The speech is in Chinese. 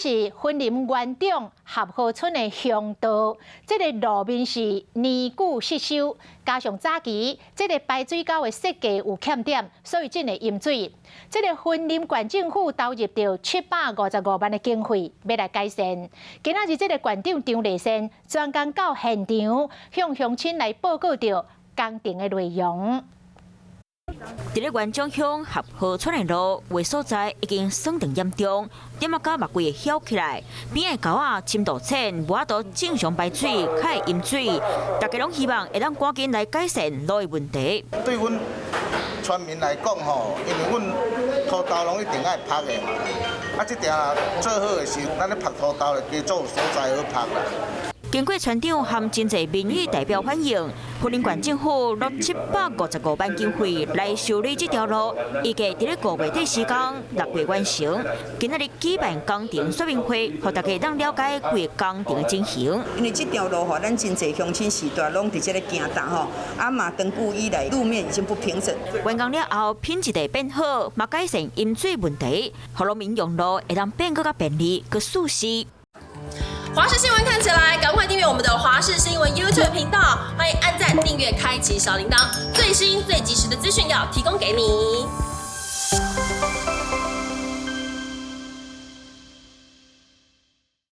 是森林园长合河村的乡道，这个路面是年久失修，加上早期这个排水沟的设计有欠点，所以真会淹水。这个森林县政府投入到755万的经费，要来改善。今仔日这个县长张丽仙专工到现场，向乡亲来报告到工程的内容。 伫咧元江乡合河村的路，有所在已经损得严重，点啊甲目规会翘起来，边的沟啊深度浅，无法度正常排水，较会淹水。大家拢希望会当赶紧来改善路的问题。对阮村民来讲吼，因为阮土豆拢一定爱拍的嘛，啊，这条最好的是咱咧拍土豆的加做所在好拍啦。 经过村长和真侪民意代表反映，森林县政府落755万经费来修理这条路，预计伫咧5月底时间6月完成。今仔日举办工程说明会，让大家当了解规个工程的进行。因为这条路吼，咱真侪乡亲时代拢伫这个行道吼，啊嘛根据以来路面已经不平整。完工了后，品质会变好，嘛改善淹水问题，让农民用路会当变更较便利、更舒适。 华视新闻看起来，赶快订阅我们的华视新闻 YouTube 频道，欢迎按赞、订阅、开启小铃铛，最新最及时的资讯要提供给你。